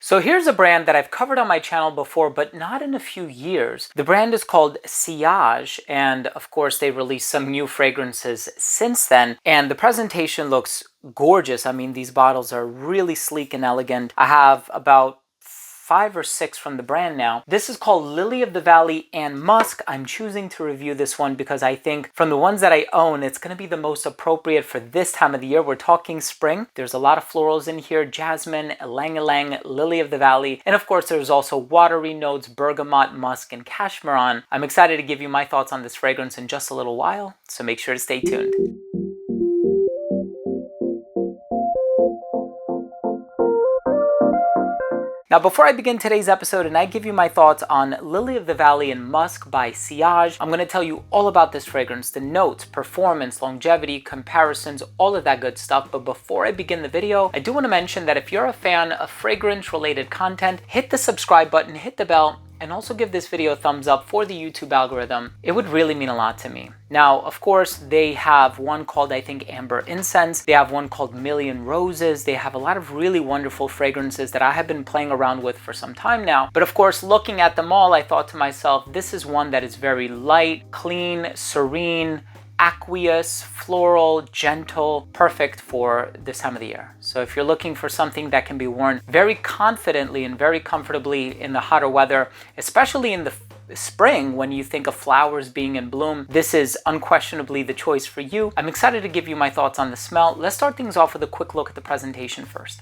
So here's a brand that I've covered on my channel before, but not in a few years. The brand is called Siaj, and of course they released some new fragrances since then, and the presentation looks gorgeous. I mean, these bottles are really sleek and elegant. I have about 5 or 6 from the brand now. This is called Lily of the Valley and Musk. I'm choosing to review this one because I think from the ones that I own, it's going to be the most appropriate for this time of the year. We're talking spring. There's a lot of florals in here: jasmine, ylang-ylang, lily of the valley, and of course there's also watery notes: bergamot, musk, and cashmeron. I'm excited to give you my thoughts on this fragrance in just a little while, so make sure to stay tuned. Now, before I begin today's episode and I give you my thoughts on Lily of the Valley and Musk by Siaj, I'm going to tell you all about this fragrance, the notes, performance, longevity, comparisons, all of that good stuff. But before I begin the video, I do want to mention that if you're a fan of fragrance-related content, hit the subscribe button, hit the bell, and also give this video a thumbs up for the YouTube algorithm. It would really mean a lot to me. Now, of course, they have one called, I think, Amber Incense. They have one called Million Roses. They have a lot of really wonderful fragrances that I have been playing around with for some time now. But of course, looking at them all, I thought to myself, this is one that is very light, clean, serene, aqueous, floral, gentle, perfect for this time of the year. So if you're looking for something that can be worn very confidently and very comfortably in the hotter weather, especially in the spring when you think of flowers being in bloom, this is unquestionably the choice for you. I'm excited to give you my thoughts on the smell. Let's start things off with a quick look at the presentation first.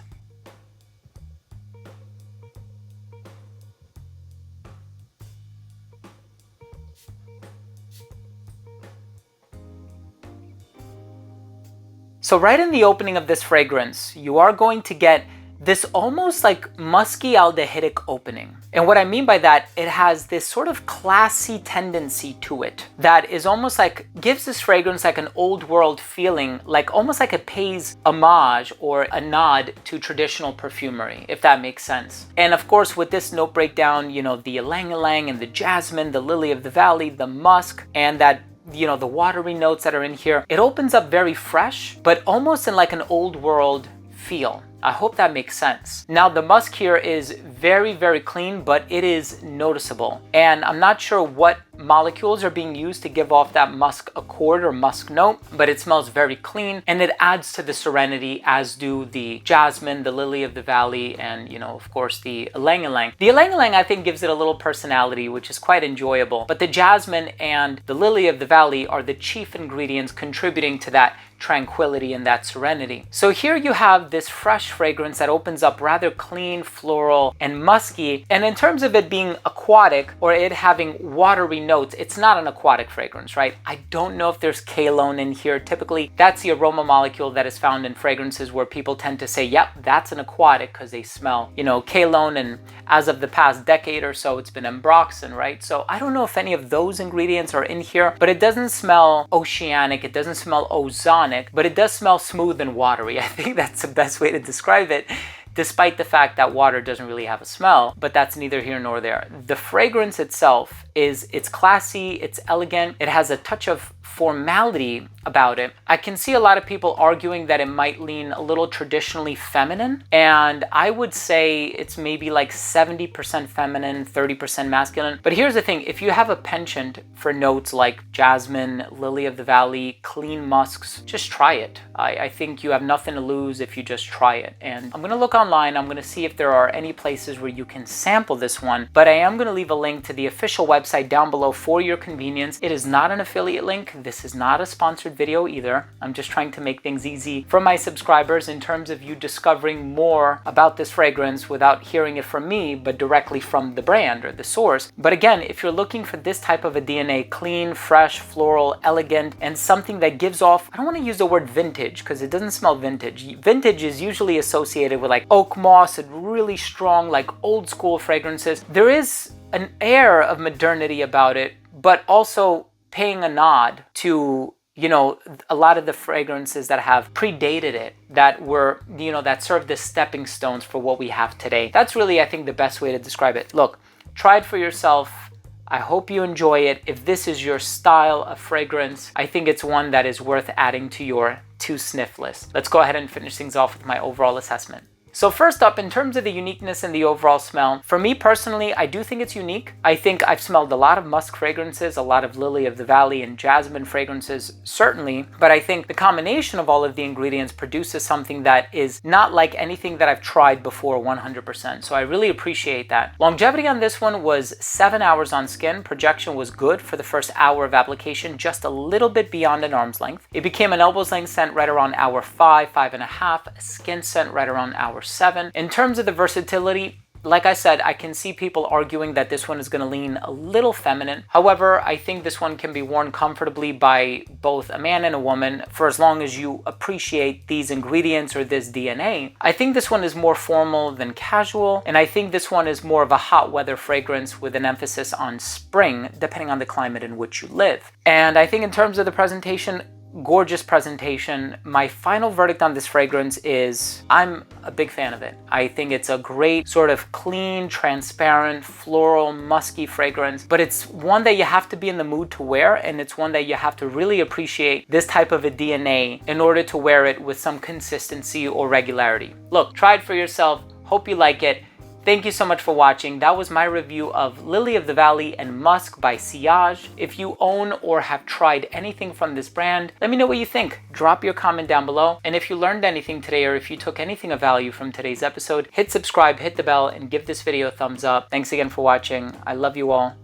So right in the opening of this fragrance, you are going to get this almost like musky aldehydic opening. And what I mean by that, it has this sort of classy tendency to it that is almost like, gives this fragrance like an old world feeling, like almost like it pays homage or a nod to traditional perfumery, if that makes sense. And of course, with this note breakdown, you know, the ylang-ylang and the jasmine, the lily of the valley, the musk, and that, you know, the watery notes that are in here, it opens up very fresh, but almost in like an old world feel. I hope that makes sense. Now, the musk here is very, very clean, but it is noticeable. And I'm not sure what molecules are being used to give off that musk accord or musk note, but it smells very clean and it adds to the serenity, as do the jasmine, the lily of the valley, and, you know, of course, the ylang-ylang. The ylang-ylang, I think, gives it a little personality, which is quite enjoyable. But the jasmine and the lily of the valley are the chief ingredients contributing to that tranquility and that serenity. So here you have this fresh fragrance that opens up rather clean, floral, and musky. And in terms of it being aquatic or it having watery notes, it's not an aquatic fragrance, right? I don't know if there's kalone in here. Typically, that's the aroma molecule that is found in fragrances where people tend to say, yep, that's an aquatic, because they smell, you know, kalone, and as of the past decade or so, it's been ambroxan, right? So I don't know if any of those ingredients are in here, but it doesn't smell oceanic, it doesn't smell ozonic, but it does smell smooth and watery. I think that's the best way to describe it, despite the fact that water doesn't really have a smell, but that's neither here nor there. The fragrance itself it's classy, it's elegant, it has a touch of formality about it. I can see a lot of people arguing that it might lean a little traditionally feminine, and I would say it's maybe like 70% feminine, 30% masculine. But here's the thing, if you have a penchant for notes like jasmine, lily of the valley, clean musks, just try it. I think you have nothing to lose if you just try it. And I'm gonna look online, I'm gonna see if there are any places where you can sample this one, but I am gonna leave a link to the official website down below for your convenience. It is not an affiliate link. This is not a sponsored video either. I'm just trying to make things easy for my subscribers in terms of you discovering more about this fragrance without hearing it from me, but directly from the brand or the source. But again, if you're looking for this type of a DNA, clean, fresh, floral, elegant, and something that gives off, I don't want to use the word vintage because it doesn't smell vintage. Vintage is usually associated with like oak moss and really strong, like old school fragrances. There is an air of modernity about it, but also paying a nod to, you know, a lot of the fragrances that have predated it, that were, you know, that served as stepping stones for what we have today. That's really, I think, the best way to describe it. Look, try it for yourself. I hope you enjoy it. If this is your style of fragrance, I think it's one that is worth adding to your to sniff list. Let's go ahead and finish things off with my overall assessment. So first up, in terms of the uniqueness and the overall smell, for me personally, I do think it's unique. I think I've smelled a lot of musk fragrances, a lot of lily of the valley and jasmine fragrances, certainly, but I think the combination of all of the ingredients produces something that is not like anything that I've tried before 100%. So I really appreciate that. Longevity on this one was 7 hours on skin. Projection was good for the first hour of application, just a little bit beyond an arm's length. It became an elbow's length scent right around hour 5, 5.5, skin scent right around hour 7. In terms of the versatility, like I said, I can see people arguing that this one is going to lean a little feminine. However, I think this one can be worn comfortably by both a man and a woman for as long as you appreciate these ingredients or this DNA. I think this one is more formal than casual, and I think this one is more of a hot weather fragrance with an emphasis on spring, depending on the climate in which you live. And I think in terms of the presentation, gorgeous presentation. My final verdict on this fragrance is I'm a big fan of it. I think it's a great sort of clean, transparent, floral, musky fragrance, but it's one that you have to be in the mood to wear, and it's one that you have to really appreciate this type of a DNA in order to wear it with some consistency or regularity. Look, try it for yourself. Hope you like it. Thank you so much for watching. That was my review of Lily of the Valley and Musk by Siaj. If you own or have tried anything from this brand, let me know what you think. Drop your comment down below. And if you learned anything today or if you took anything of value from today's episode, hit subscribe, hit the bell, and give this video a thumbs up. Thanks again for watching. I love you all,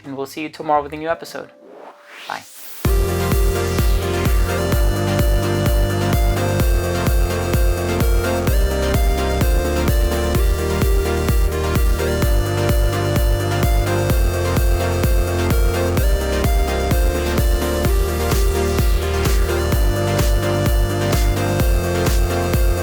and we'll see you tomorrow with a new episode.